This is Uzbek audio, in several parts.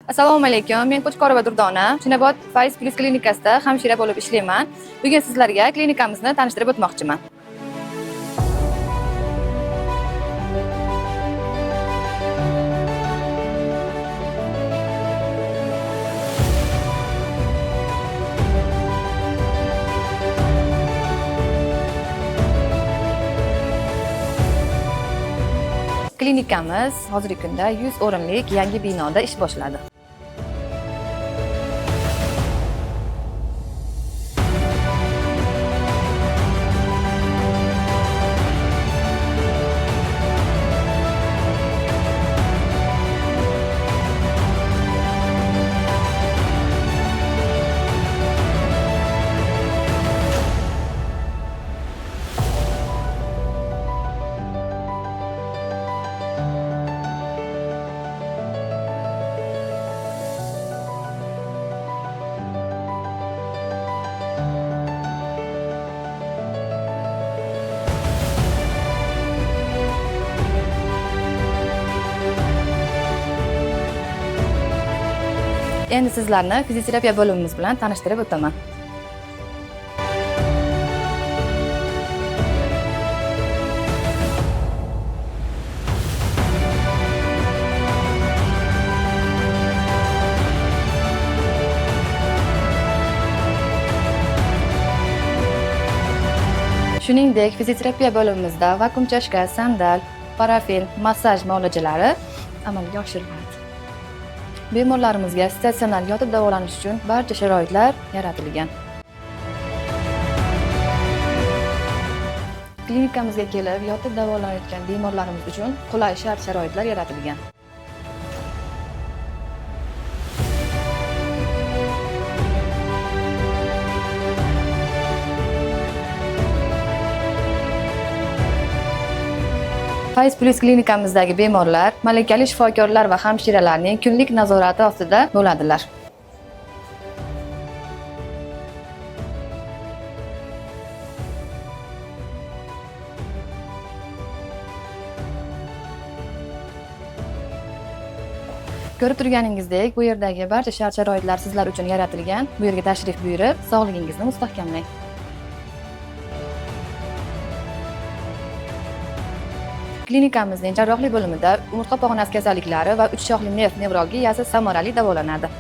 Assalomu alaykum. Men Qo'chqorova Durdona, Chinobod Faiz Plus klinikasida hamshira bo'lib ishlayman. Bugun sizlarga klinikamizni tanishtirib o'tmoqchiman. Klinikamiz hozirgi kunda 100 o'rinlik yangi binoda ish boshladi. Endi sizlarni fizioterapiya bo'limimiz bilan tanishtirib o'taman. Shuningdek, fizioterapiya bo'limimizda vakuum chashka, sandal, parafin, massaj muolajalari amalga oshiriladi. Bemorlarimizga statsionar yotib davolanish uchun barcha sharoitlar yaratilgan. Klinikamizga kelib yotib davolanayotgan bemorlarimiz uchun qulay shart-sharoitlar yaratilgan. Faiz Plus klinikamizdagi bemorlar malakali shifokorlar va hamshiralarning kunlik nazorati ostida bo'ladilar. Ko'rib turganingizdek, bu yerdagi barcha shart-sharoitlar sizlar uchun yaratilgan. Bu yerga tashrif buyurib, sog'ligingizni mustahkamlang. Klinikamizning jarrohlik bo'limida umurtqa pog'onasi kasalliklari va 3 shoxli nerv nevralgiyasi samarali davolanadi.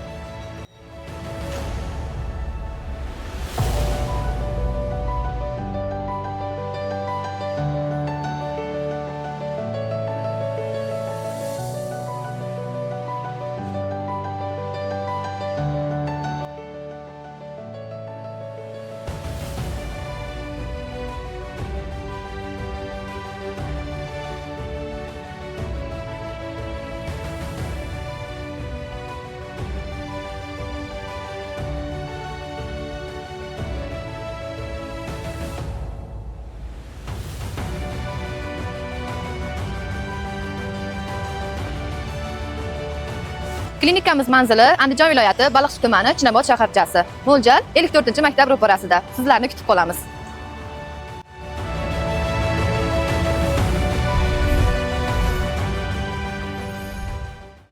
Klinikamiz manzili Andijon viloyati Baliqchi tumani Chinobod shaharchasi. Mo'ljal 54-maktab ro'parasida. Sizlarni kutib qolamiz.